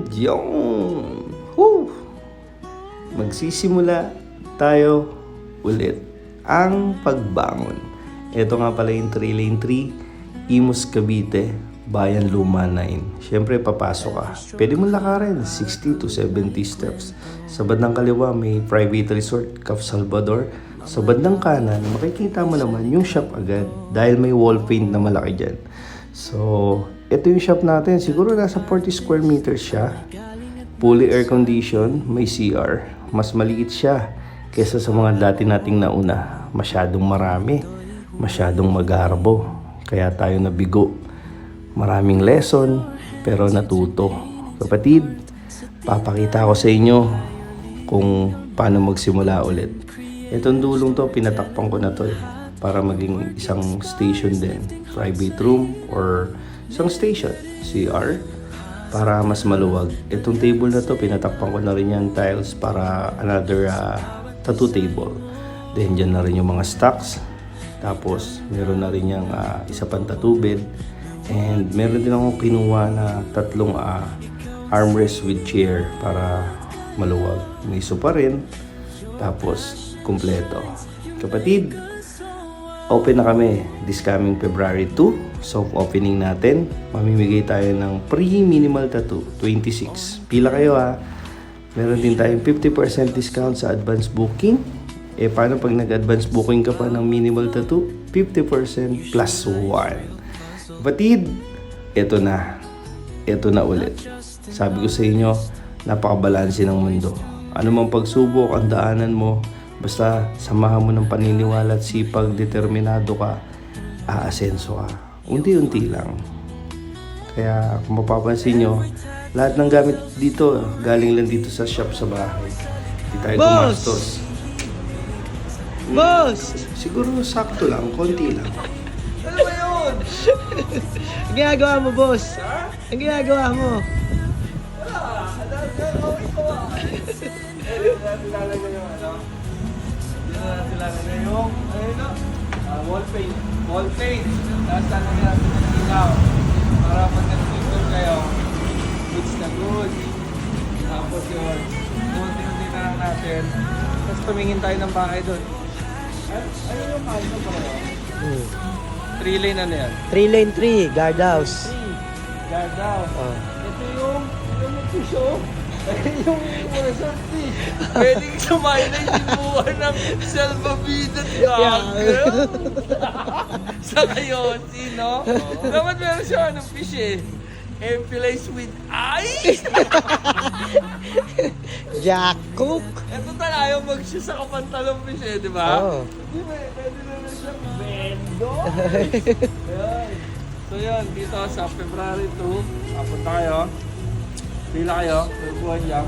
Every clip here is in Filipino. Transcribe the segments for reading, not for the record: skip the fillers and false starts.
ngayon, yung magsisimula tayo ulit ang pagbangon. Ito nga pala yung 3 lane 3, Imus Cavite, Bayan Luma 9. Siyempre papasok ka. Pwede mo lakarin 60 to 70 steps. Sa bandang kaliwa may private resort, Caf Salvador. Sa bandang kanan, makikita mo naman yung shop agad dahil may wall paint na malaki dyan. So, ito yung shop natin. Siguro nasa 40 square meters siya. Fully air condition, may CR. Mas maliit siya kesa sa mga dati nating nauna. Masyadong marami, masyadong magarbo. Kaya tayo nabigo. Maraming lesson, pero natuto. Kapatid, papakita ko sa inyo kung paano magsimula ulit. Itong dulong to, pinatakpan ko na to para maging isang station din. Private room or isang station. CR para mas maluwag. Itong table na to, pinatakpan ko na rin yan tiles para another tattoo table. Then dyan na rin yung mga stocks. Tapos meron na rin yung isa pang tattoo bed. And meron din akong kinuha na 3 armrest with chair para maluwag. May sofa rin. Tapos kumpleto. Kapatid, open na kami this coming February 2. Soft opening natin. Mamimigay tayo ng pre-minimal tattoo, 26. Pila kayo ha. Meron din tayong 50% discount sa advance booking. Paano pag nag-advance booking ka pa ng minimal tattoo? 50% plus 1. Kapatid, ito na. Ito na ulit. Sabi ko sa inyo, napakabalanse ng mundo. Ano mang pagsubok ang daanan mo, basta samahan mo ng paniniwala at sipag, determinado ka, aasenso ka. Unti-unti lang. Kaya kung mapapansin nyo, lahat ng gamit dito, galing lang dito sa shop sa bahay. Hindi tayo gumastos. Boss! Siguro sakto lang, konti lang. Ano ba yun? Ang ginagawa mo, boss? Ang ginagawa mo? Wall paint. Wall paint. Tapos talaga natin ng ilaw. Para pag nag-picture kayo, goods na goods. Tapos yun, unti-unti na lang natin. Tapos tumingin tayo ng bahay doon. Ano yung mahal ko pala yun? 3 lane ano yan? 3 lane 3, guardhouse. 3. Gagaw. Ito yung fish. Yung resort fish. Pwedeng sumayin na yung sinuhan ng salvavidas gag. Sa ngayon, sino? Dapat meron siya ng fish Empilized with ice. Jack Cook. Ito tayo mag-shoe sa kapantalong fish di ba? Oo. Di ba, pwede naman siyang bendo. Ayan. So yun, dito sa February 2, punta kayo. Pila kayo, buwan lang.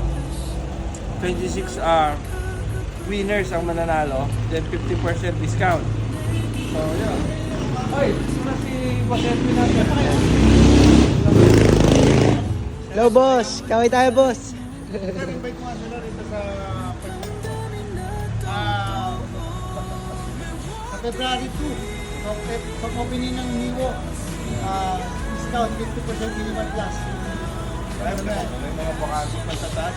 26 winners ang mananalo, then 50% discount. So yun. Ay, sino si Boss Edwin natin? Hello, boss. Kaway tayo, boss. I-invite mo sila rito sa February 2. Sa opening ng Niwo, discount 50% minimal plus. May mga bakasyon pa sa taas.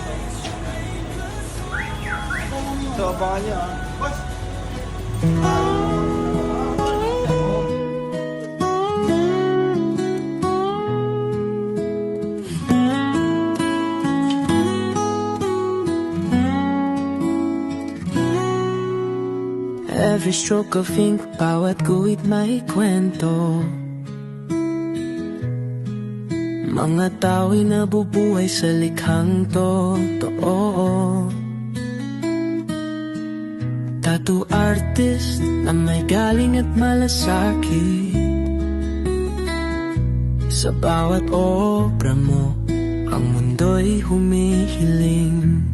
So, abangan nyo Boss, Every stroke of ink, bawat guhit may kwento. Mga tao'y nabubuhay sa likhang totoo. Tattoo artist na may galing at malasakit. Sa bawat obra mo, ang mundo'y humihiling.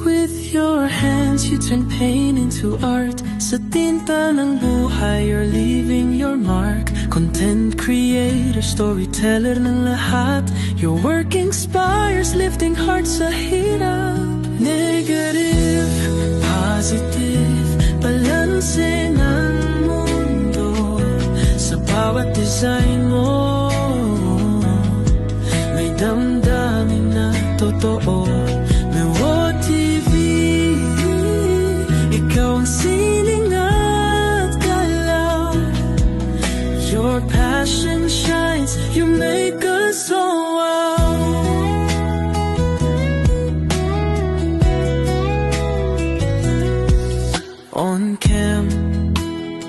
With your hands, you turn pain into art. Sa tinta ng buhay, you're leaving your mark. Content creator, storyteller ng lahat. Your work inspires, lifting hearts sa hirap. Negative, positive, balancing ang mundo. Sa bawat design mo, may totoo. Mewo TV, ikaw ang sining at galaw. Your passion shines, you make us so wow. On cam,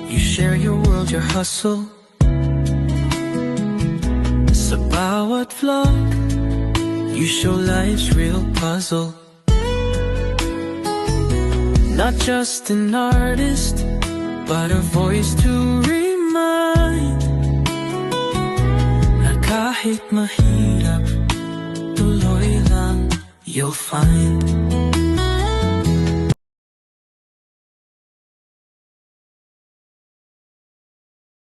you share your world, your hustle. Sa bawat vlog, you show life's real puzzle. Not just an artist, but a voice to remind na kahit mahirap, tuloy lang you'll find.